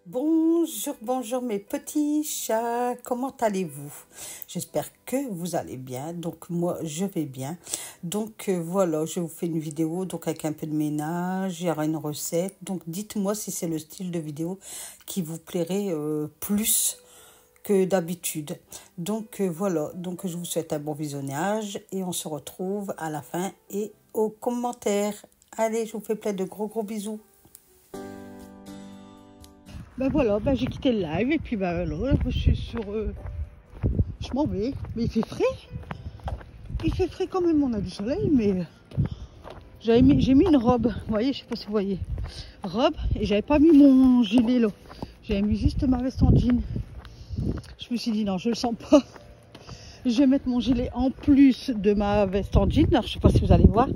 Bonjour, bonjour mes petits chats, comment allez-vous? J'espère que vous allez bien, donc moi je vais bien. Donc voilà, je vous fais une vidéo donc avec un peu de ménage, il y aura une recette. Donc dites-moi si c'est le style de vidéo qui vous plairait plus que d'habitude. Donc voilà, donc je vous souhaite un bon visionnage et on se retrouve à la fin et aux commentaires. Allez, je vous fais plein de gros bisous. Ben voilà, ben j'ai quitté le live et puis ben là, je suis sur... je m'en vais, mais il fait frais. Il fait frais quand même, on a du soleil, mais j'ai mis une robe, vous voyez, je sais pas si vous voyez. Robe, et j'avais pas mis mon gilet là. J'avais mis juste ma veste en jean. Je me suis dit non, je le sens pas. Je vais mettre mon gilet en plus de ma veste en jean. Alors, je sais pas si vous allez voir.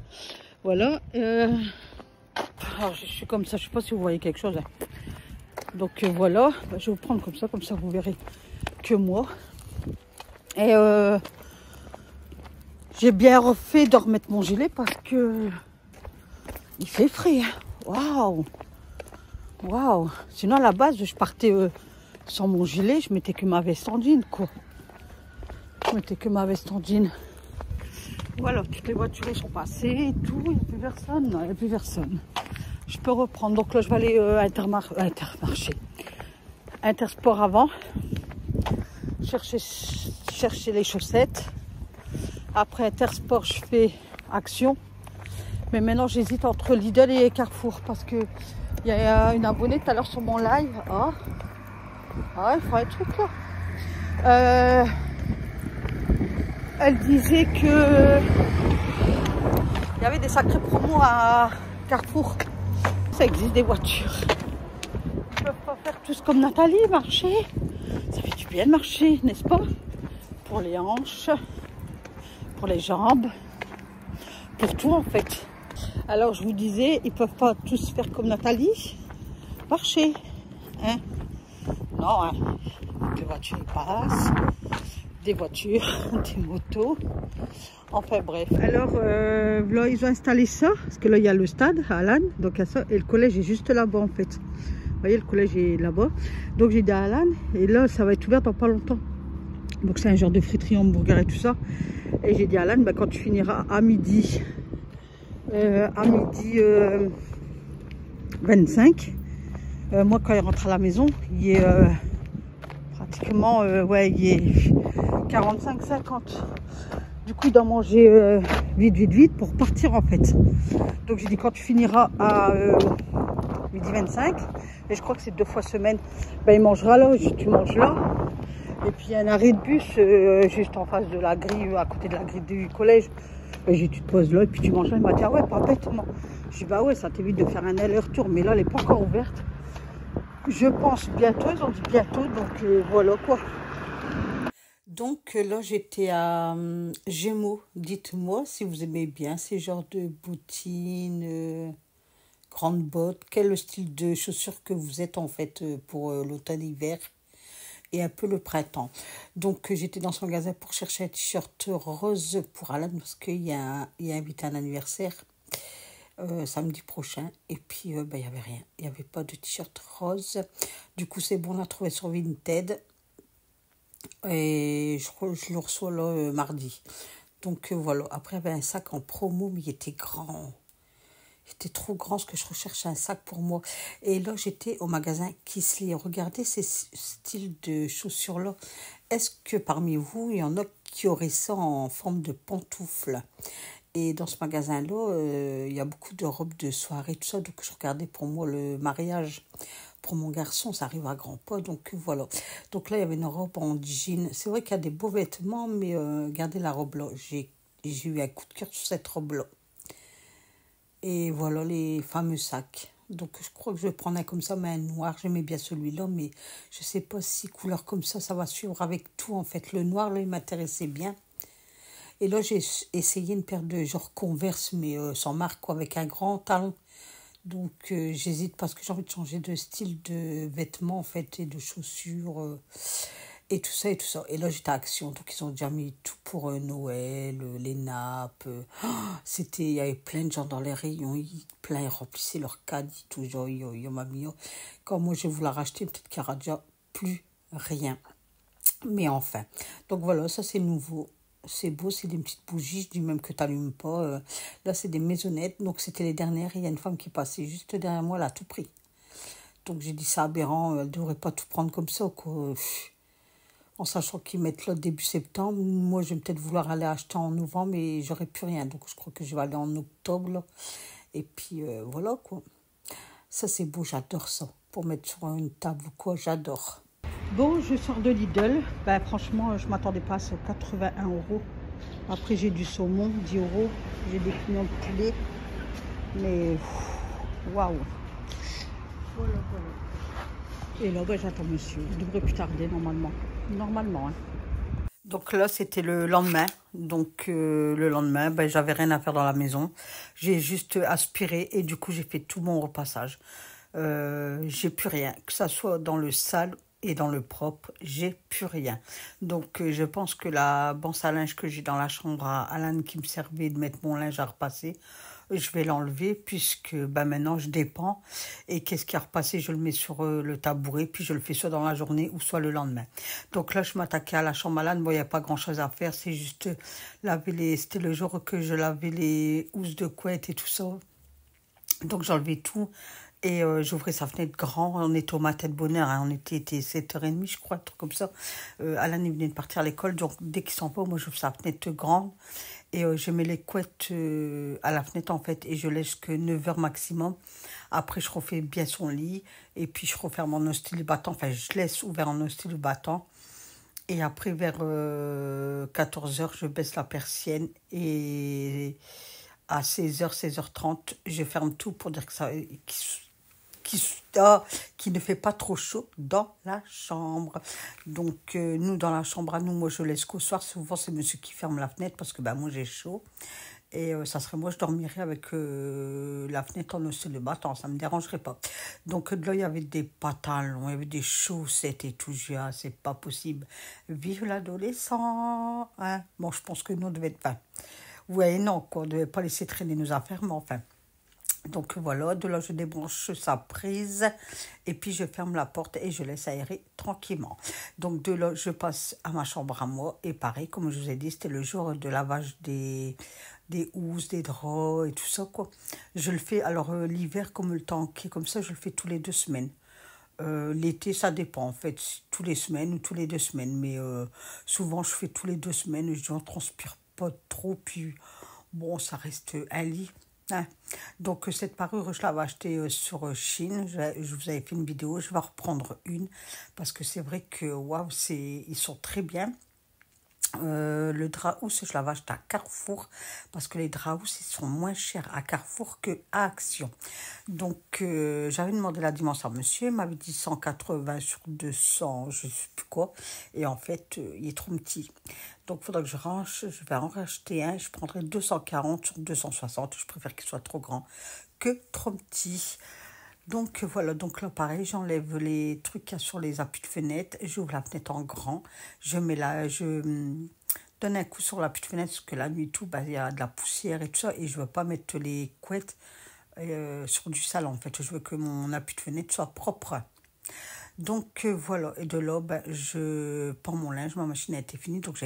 Voilà. Alors je suis comme ça, je sais pas si vous voyez quelque chose. Donc voilà, je vais vous prendre comme ça vous verrez que moi. Et j'ai bien refait de remettre mon gilet parce que il fait frais. Waouh, waouh. Sinon à la base je partais sans mon gilet, je mettais que ma veste en jean quoi. Je mettais que ma veste en jean. Voilà, toutes les voitures sont passées et tout, il n'y a plus personne. Non, il n'y a plus personne. Je peux reprendre. Donc là je vais aller Intermarché. Intersport avant. Chercher les chaussettes. Après Intersport, je fais Action. Mais maintenant, j'hésite entre Lidl et Carrefour parce que il y a une abonnée tout à l'heure sur mon live. Il faut un truc là. Elle disait que il y avait des sacrés promos à Carrefour. Ça existe des voitures. Ils peuvent pas faire tous comme Nathalie, marcher. Ça fait du bien de marcher, n'est-ce pas? Pour les hanches, pour les jambes, pour tout en fait. Alors je vous disais, ils peuvent pas tous faire comme Nathalie, marcher, hein? Non, hein? Des voitures passent, des voitures, des motos, enfin bref. Alors là ils ont installé ça, parce que là il y a le stade à Alan, donc il y a ça, et le collège est juste là-bas en fait. Vous voyez, le collège est là-bas. Donc j'ai dit à Alan, et là ça va être ouvert dans pas longtemps. Donc c'est un genre de friterie, hamburger et tout ça. Et j'ai dit à Alan, bah, quand tu finiras à midi 25, moi quand il rentre à la maison, il est pratiquement, il est 45-50. Du coup il doit manger vite pour partir en fait. Donc j'ai dit quand tu finiras à midi 25, et je crois que c'est 2 fois semaine, ben, il mangera là, tu manges là. Et puis il y a un arrêt de bus juste en face de la grille, à côté de la grille du collège. Et j'ai dit, tu te poses là et puis tu manges là. Il m'a dit, ah ouais, pas bêtement. Je dis, bah ouais, ça t'évite de faire un aller-retour. Mais là, elle n'est pas encore ouverte. Je pense bientôt, ils ont dit bientôt. Donc voilà quoi. Donc là, j'étais à Gémeaux. Dites-moi si vous aimez bien ces genres de bottines, grandes bottes. Quel est le style de chaussures que vous êtes en fait pour l'automne-hiver et un peu le printemps. Donc j'étais dans ce magasin pour chercher un t-shirt rose pour Alan parce qu'il y a invité un anniversaire samedi prochain. Et puis il n'y avait rien. Il n'y avait pas de t-shirt rose. Du coup c'est bon, on l'a trouvé sur Vinted. Et je le reçois là mardi. Donc voilà. Après il y avait un sac en promo, mais il était grand. C'était trop grand ce que je recherchais un sac pour moi. Et là, j'étais au magasin Kisley. Regardez ces styles de chaussures-là. Est-ce que parmi vous, il y en a qui auraient ça en forme de pantoufles? Et dans ce magasin-là, il y a beaucoup de robes de soirée, tout ça. Donc, je regardais pour moi le mariage pour mon garçon. Ça arrive à grands pas. Donc, voilà. Donc là, il y avait une robe en jean. C'est vrai qu'il y a des beaux vêtements, mais regardez la robe-là. J'ai eu un coup de cœur sur cette robe-là. Et voilà les fameux sacs. Donc je crois que je vais prendre un comme ça, mais un noir. J'aimais bien celui-là, mais je ne sais pas si couleur comme ça va suivre avec tout en fait. Le noir, là, il m'intéressait bien. Et là, j'ai essayé une paire de genre Converse, mais sans marque, quoi, avec un grand talon. Donc j'hésite parce que j'ai envie de changer de style de vêtements en fait et de chaussures. et tout ça et tout ça. Et là, j'étais à Action, donc ils ont déjà mis tout pour Noël, les nappes. C'était, il y avait plein de gens dans les rayons, plein, ils remplissaient leur caddie, tout genre, mamie. Quand moi, je voulais la racheter, peut-être qu'il n'y aura déjà plus rien. Mais enfin, donc voilà, ça c'est nouveau. C'est beau, c'est des petites bougies, je dis même que tu n'allumes pas. Là, c'est des maisonnettes, donc c'était les dernières. Il y a une femme qui passait juste derrière moi, elle a tout pris. Donc j'ai dit, c'est aberrant, elle ne devrait pas tout prendre comme ça, quoi. En sachant qu'ils mettent là début septembre. Moi, je vais peut-être vouloir aller acheter en novembre, mais j'aurai plus rien. Donc je crois que je vais aller en octobre, là. Et puis voilà, quoi. Ça, c'est beau, j'adore ça. Pour mettre sur une table ou quoi, j'adore. Bon, je sors de Lidl. Ben, franchement, je ne m'attendais pas à ça, 81 €. Après, j'ai du saumon, 10 €. J'ai des pignons de poulet. Mais, waouh. Voilà. Et là, ben, j'attends monsieur. Il devrait plus tarder, normalement. Normalement, hein. Donc là, c'était le lendemain. Donc, le lendemain, ben, j'avais rien à faire dans la maison. J'ai juste aspiré et du coup, j'ai fait tout mon repassage. J'ai plus rien. Que ça soit dans le sale et dans le propre, j'ai plus rien. Donc, je pense que la banse à linge que j'ai dans la chambre à Alan qui me servait de mettre mon linge à repasser, je vais l'enlever puisque ben, maintenant je dépends. Et qu'est-ce qui a repassé, je le mets sur le tabouret, puis je le fais soit dans la journée ou soit le lendemain. Donc là, je m'attaquais à la chambre à Alan. Bon, il n'y a pas grand-chose à faire. C'est juste laver les... C'était le jour que je lavais les housses de couette et tout ça. Donc j'enlevais tout. Et j'ouvrais sa fenêtre grand. On était au matin de bonheur. Hein. On était 7h30, je crois, un truc comme ça. Alan, il venait de partir à l'école. Donc, dès qu'il s'en va, moi, j'ouvre sa fenêtre grande. Et je mets les couettes à la fenêtre, en fait. Et je laisse que 9h maximum. Après, je refais bien son lit. Et puis, je referme en hostile battant. Enfin, je laisse ouvert en hostile battant. Et après, vers 14h, je baisse la persienne. Et à 16h, 16h30, je ferme tout pour dire que ça... qui ne fait pas trop chaud dans la chambre. Donc, nous, dans la chambre à nous, moi, je laisse qu'au soir. Souvent, c'est monsieur qui ferme la fenêtre parce que ben, moi, j'ai chaud. Et ça serait moi, je dormirais avec la fenêtre en haussée de battant. Ça ne me dérangerait pas. Donc, là, il y avait des pantalons, il y avait des chaussettes et tout. Je dis, ah, c'est pas possible. Vive l'adolescent. Hein? Bon, je pense que nous, on devait être... Enfin, ouais, non, quoi, on ne devait pas laisser traîner nos affaires, mais enfin... Donc voilà, de là je débranche sa prise et puis je ferme la porte et je laisse aérer tranquillement. Donc de là je passe à ma chambre à moi et pareil, comme je vous ai dit, c'était le jour de lavage des housses, des draps et tout ça quoi. Je le fais, alors l'hiver comme le temps qui est comme ça, je le fais tous les 2 semaines. L'été ça dépend en fait, tous les semaines ou tous les 2 semaines, mais souvent je fais tous les 2 semaines, je ne transpire pas trop, puis bon ça reste un lit. Hein. Donc cette parure je l'avais achetée sur Chine, je vous avais fait une vidéo, je vais reprendre une parce que c'est vrai que waouh, ils sont très bien. Le drap housse je l'avais acheté à Carrefour parce que les draps housse ils sont moins chers à Carrefour que à Action. Donc j'avais demandé la dimension à monsieur, il m'avait dit 180 sur 200 je sais plus quoi, et en fait il est trop petit. Donc il faudra que je range, je vais en racheter un, je prendrai 240 sur 260, je préfère qu'il soit trop grand que trop petit. Donc voilà, donc là pareil, j'enlève les trucs qu'il y a sur les appuis de fenêtre, j'ouvre la fenêtre en grand, je donne un coup sur l'appui de fenêtre parce que la nuit tout, bah, il y a de la poussière et tout ça et je ne veux pas mettre les couettes sur du sale en fait, je veux que mon appui de fenêtre soit propre. Donc voilà, et de là, bah, je prends mon linge, ma machine a été finie, donc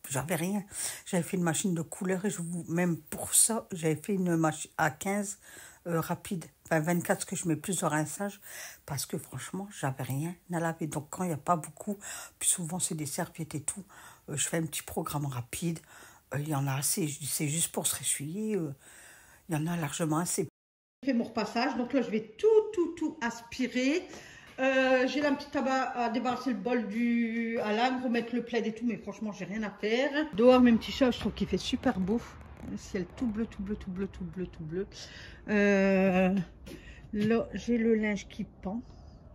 j'avais rien. J'avais fait une machine de couleur et même pour ça, j'avais fait une machine à 15 rapide. Enfin, 24, parce que je mets plus de rinçage. Parce que franchement, j'avais rien à laver. Donc, quand il n'y a pas beaucoup, puis souvent, c'est des serviettes et tout, je fais un petit programme rapide. Il y en a assez. Je dis, c'est juste pour se ressuyer. Il y en a largement assez. Je fais mon repassage. Donc là, je vais tout aspirer. J'ai la petite tabac à débarrasser le bol du Alan, remettre le plaid et tout, mais franchement, j'ai rien à faire. Dehors, mes petits chats, je trouve qu'il fait super beau. Le ciel tout bleu. Là, j'ai le linge qui pend.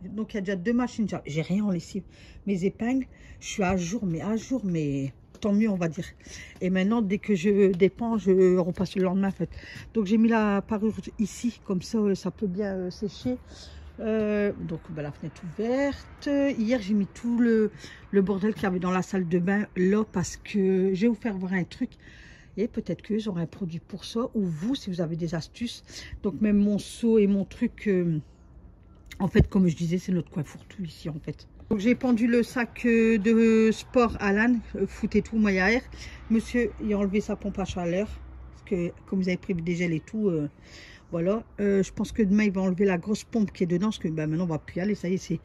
Donc, il y a déjà 2 machines. J'ai rien en lessive. Mes épingles, je suis à jour, mais tant mieux, on va dire. Et maintenant, dès que je dépends, je repasse le lendemain, en fait. Donc, j'ai mis la parure ici, comme ça, ça peut bien sécher. Donc bah, la fenêtre ouverte. Hier j'ai mis tout le bordel qu'il y avait dans la salle de bain là parce que je vais vous faire voir un truc. Et peut-être que j'aurai un produit pour ça. Ou vous si vous avez des astuces. Donc même mon seau et mon truc. En fait comme je disais c'est notre coiffure tout ici en fait. Donc j'ai pendu le sac de sport Alan. Foutez tout moi air. Monsieur il a enlevé sa pompe à chaleur. Parce que comme vous avez pris des gels et tout. Voilà, je pense que demain il va enlever la grosse pompe qui est dedans parce que bah, maintenant on va plus y aller, ça y est,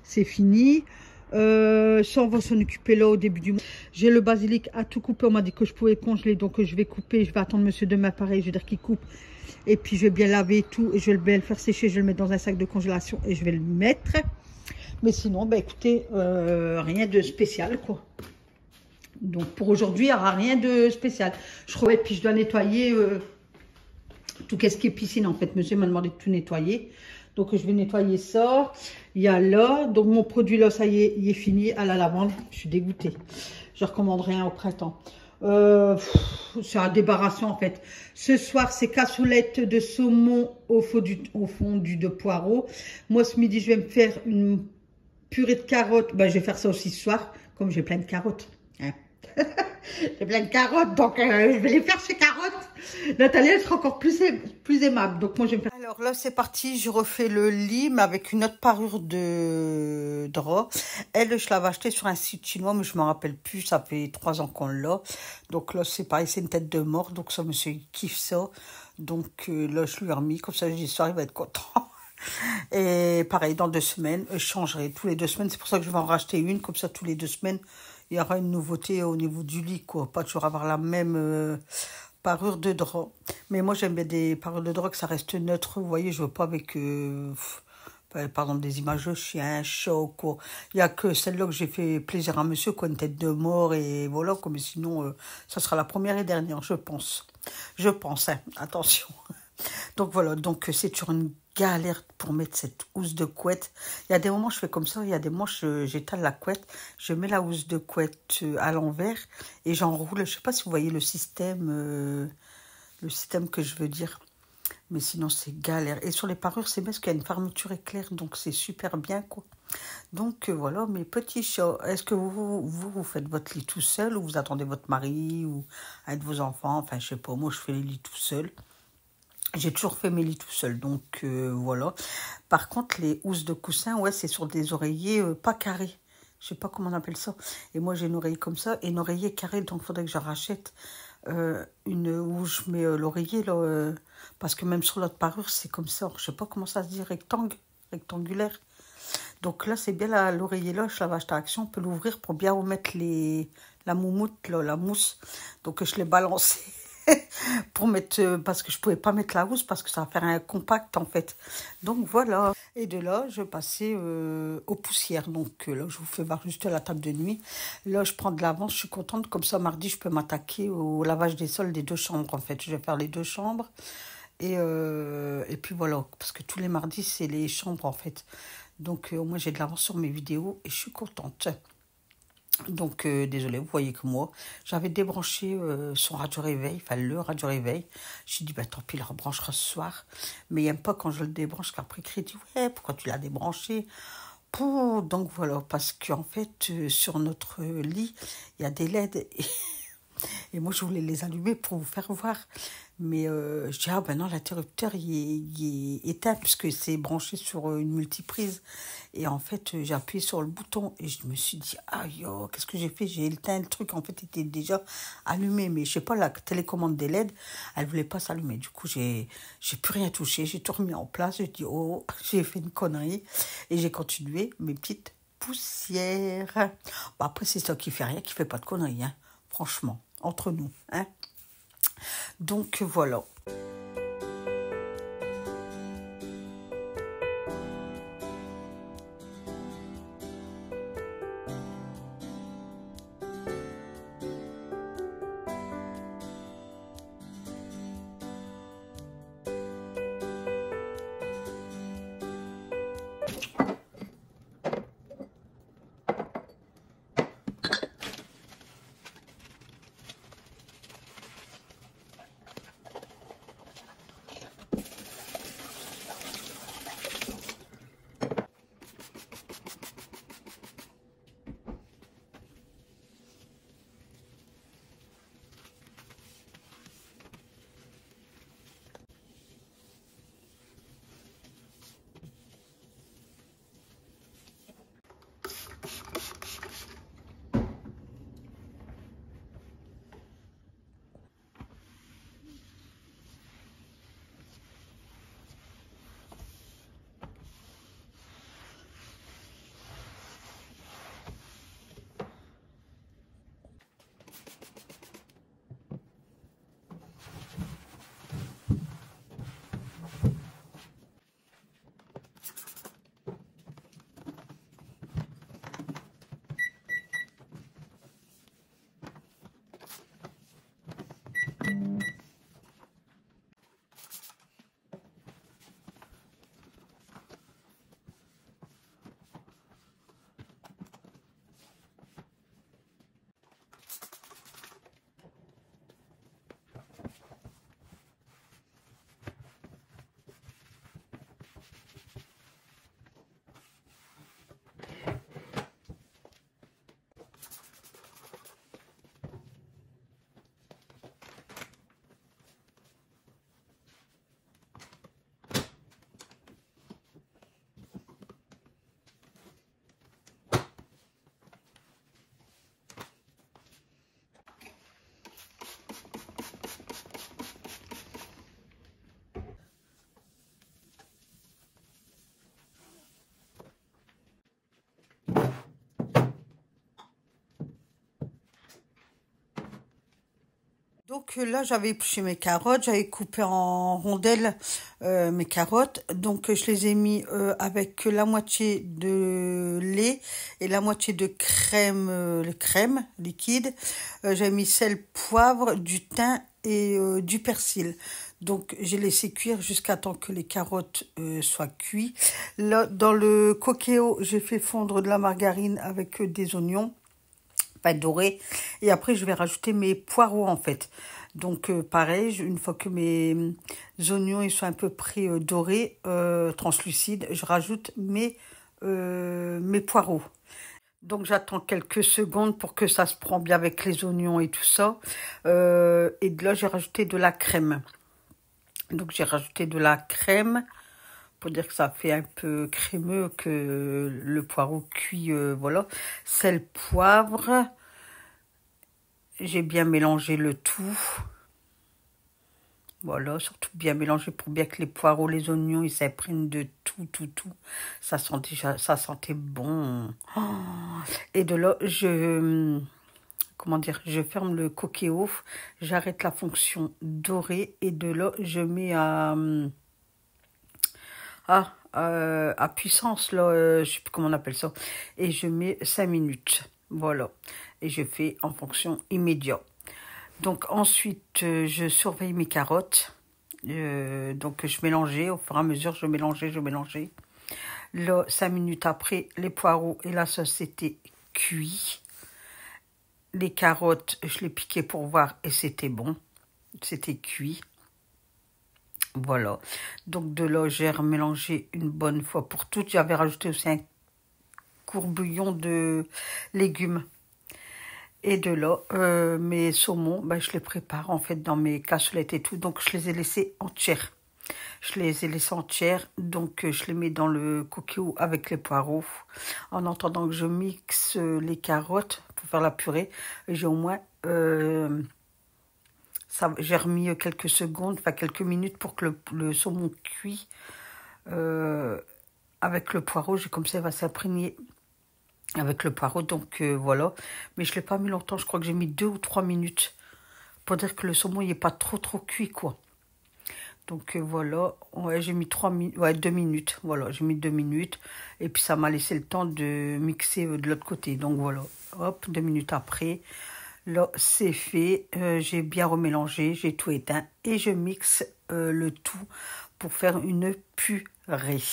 c'est fini. Ça on va s'en occuper là au début du mois. J'ai le basilic à tout couper, on m'a dit que je pouvais congeler donc je vais couper, je vais attendre monsieur demain pareil, je vais dire qu'il coupe. Et puis je vais bien laver tout et je vais bien le faire sécher, je vais le mettre dans un sac de congélation et je vais le mettre. Mais sinon, bah écoutez, rien de spécial quoi. Donc pour aujourd'hui, il n'y aura rien de spécial. Je crois et puis je dois nettoyer... tout ce qui est piscine en fait, monsieur m'a demandé de tout nettoyer, donc je vais nettoyer ça. Il y a là, donc mon produit là ça y est, il est fini à la lavande, je suis dégoûtée, je recommanderai un au printemps. C'est un débarrassant en fait. Ce soir c'est cassolette de saumon au fondu de poireaux. Moi ce midi je vais me faire une purée de carottes, ben, je vais faire ça aussi ce soir comme j'ai plein de carottes hein. J'ai plein de carottes, donc je vais les faire ces carottes. Nathalie, elle sera encore plus aimable. Donc moi, je vais me faire... Alors là, c'est parti. Je refais le lit, mais avec une autre parure de drap. Elle, je l'avais acheté sur un site chinois, mais je ne me rappelle plus. Ça fait 3 ans qu'on l'a. Donc là, c'est pareil, c'est une tête de mort. Donc ça, monsieur, il kiffe ça. Donc là, je lui ai remis. Comme ça, je dis, ça, il va être content. Et pareil, dans 2 semaines, je changerai tous les 2 semaines. C'est pour ça que je vais en racheter une. Comme ça, tous les 2 semaines, il y aura une nouveauté au niveau du lit, quoi. Pas toujours avoir la même parure de drap. Mais moi, j'aime bien des parures de drap que ça reste neutre. Vous voyez, je veux pas avec, par exemple, des images de chiens, chats, quoi. Il n'y a que celle-là que j'ai fait plaisir à monsieur, quoi, une tête de mort, et voilà, quoi. Mais sinon, ça sera la première et dernière, je pense. Je pense, hein. Attention. Donc voilà, donc c'est toujours une galère pour mettre cette housse de couette. Il y a des moments je fais comme ça, il y a des moments j'étale la couette, je mets la housse de couette à l'envers et j'enroule. Je sais pas si vous voyez le système que je veux dire. Mais sinon c'est galère. Et sur les parures c'est bien parce qu'il y a une fermeture éclair, donc c'est super bien quoi. Donc voilà mes petits chats. Est-ce que vous faites votre lit tout seul ou vous attendez votre mari ou un de vos enfants? Enfin je sais pas, moi je fais les lits tout seul. J'ai toujours fait mes lits tout seul, donc voilà. Par contre, les housses de coussin, ouais, c'est sur des oreillers pas carrés. Je sais pas comment on appelle ça. Et moi, j'ai une oreiller comme ça et une oreiller carrée, donc il faudrait que je rachète une où je mets l'oreiller, là, parce que même sur l'autre parure, c'est comme ça. Je sais pas comment ça se dit, rectangulaire. Donc là, c'est bien l'oreiller, là, je l'avais acheté à Action, on peut l'ouvrir pour bien remettre la moumoute, là, la mousse. Donc je l'ai balancé. Pour mettre, parce que je pouvais pas mettre la housse parce que ça va faire un compact en fait. Donc voilà. Et de là, je passais aux poussières. Donc là, je vous fais voir juste la table de nuit. Là, je prends de l'avance. Je suis contente. Comme ça, mardi, je peux m'attaquer au lavage des sols des 2 chambres en fait. Je vais faire les 2 chambres. Et puis voilà. Parce que tous les mardis, c'est les chambres en fait. Donc au moins, j'ai de l'avance sur mes vidéos et je suis contente. Donc, désolé, vous voyez que moi, j'avais débranché son radio réveil, enfin le radio réveil. J'ai dit, bah, tant pis, il le rebranchera ce soir. Mais il n'aime pas quand je le débranche, qu'après, il dit, ouais, pourquoi tu l'as débranché? Donc voilà, parce qu'en fait, sur notre lit, il y a des LED. Et moi, je voulais les allumer pour vous faire voir. Mais je dis, ah ben non, l'interrupteur, il est éteint puisque c'est branché sur une multiprise. Et en fait, j'ai appuyé sur le bouton et je me suis dit, aïe, oh, qu'est-ce que j'ai fait? J'ai éteint le truc, en fait, il était déjà allumé. Mais je sais pas, la télécommande des LED, elle voulait pas s'allumer. Du coup, j'ai plus rien touché, j'ai tout remis en place. J'ai dit, oh, j'ai fait une connerie. Et j'ai continué mes petites poussières. Bon, après, c'est ça qui fait rien, qui fait pas de conneries, hein. Franchement, entre nous, hein. Donc voilà. Donc là, j'avais épluché mes carottes, j'avais coupé en rondelles mes carottes. Donc je les ai mis avec la moitié de lait et la moitié de crème, le crème liquide. J'avais mis sel, poivre, du thym et du persil. Donc j'ai laissé cuire jusqu'à temps que les carottes soient cuites. Là, dans le coquéo, j'ai fait fondre de la margarine avec des oignons pas doré, et après je vais rajouter mes poireaux en fait. Donc pareil, une fois que mes oignons ils sont un peu près dorés, translucides, je rajoute mes poireaux. Donc j'attends quelques secondes pour que ça se prend bien avec les oignons et tout ça. Et de là j'ai rajouté de la crème. Donc j'ai rajouté de la crème pour dire que ça fait un peu crémeux, que le poireau cuit, voilà. Sel, poivre. J'ai bien mélangé le tout. Voilà, surtout bien mélanger pour bien que les poireaux, les oignons, ils s'imprègnent de tout. Ça sentait bon. Oh. Et de là, comment dire, je ferme le coquéo, j'arrête la fonction dorée et de là, je mets à puissance, là, je sais plus comment on appelle ça, et je mets 5 minutes, voilà, et je fais en fonction immédiate. Donc ensuite, je surveille mes carottes, donc je mélangeais, au fur et à mesure, je mélangeais. Là, 5 minutes après, les poireaux et la sauce étaient cuits. Les carottes, je les piquais pour voir et c'était bon, c'était cuit. Voilà, donc de là, j'ai remélangé une bonne fois pour toutes. J'avais rajouté aussi un courbouillon de légumes. Et de là, mes saumons, ben, je les prépare en fait dans mes cassolettes et tout. Donc, je les ai laissés entières. Donc je les mets dans le coquillou avec les poireaux. En attendant que je mixe les carottes pour faire la purée. J'ai au moins... j'ai remis quelques secondes, enfin quelques minutes pour que le saumon cuit avec le poireau. Comme ça, il va s'imprégner avec le poireau. Donc voilà. Mais je ne l'ai pas mis longtemps. Je crois que j'ai mis 2 ou 3 minutes pour dire que le saumon n'est pas trop cuit, quoi. Donc voilà. Ouais, j'ai mis 2 minutes. Voilà, j'ai mis 2 minutes. Et puis ça m'a laissé le temps de mixer de l'autre côté. Donc voilà. Hop, 2 minutes après. Là, c'est fait. J'ai bien remélangé, j'ai tout éteint et je mixe le tout pour faire une purée.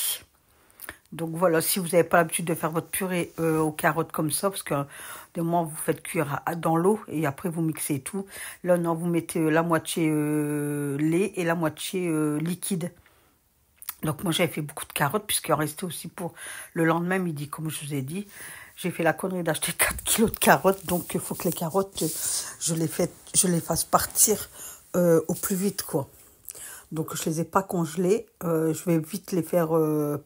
Donc voilà, si vous n'avez pas l'habitude de faire votre purée aux carottes comme ça, parce que de moment vous faites cuire dans l'eau et après vous mixez tout. Là, non, vous mettez la moitié lait et la moitié liquide. Donc moi, j'avais fait beaucoup de carottes puisqu'il en restait aussi pour le lendemain midi, comme je vous ai dit. J'ai fait la connerie d'acheter 4 kilos de carottes. Donc, il faut que les carottes, je les fasse partir au plus vite, quoi. Donc, je ne les ai pas congelées. Je vais vite les faire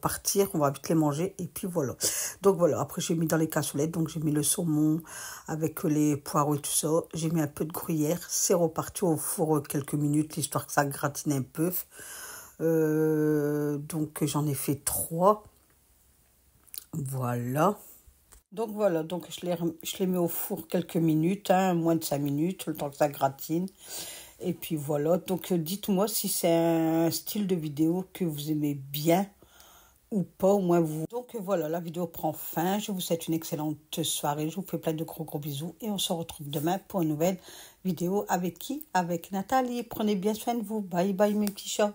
partir. On va vite les manger. Et puis, voilà. Donc, voilà. Après, j'ai mis dans les cassolettes. Donc, j'ai mis le saumon avec les poireaux et tout ça. J'ai mis un peu de gruyère. C'est reparti au four quelques minutes, histoire que ça gratine un peu. Donc, j'en ai fait 3. Voilà. Donc voilà, donc je les mets au four quelques minutes, hein, moins de 5 minutes, le temps que ça gratine. Et puis voilà, donc dites-moi si c'est un style de vidéo que vous aimez bien ou pas, au moins vous. Donc voilà, la vidéo prend fin. Je vous souhaite une excellente soirée. Je vous fais plein de gros bisous. Et on se retrouve demain pour une nouvelle vidéo avec qui? Avec Nathalie. Prenez bien soin de vous. Bye bye mes petits chats.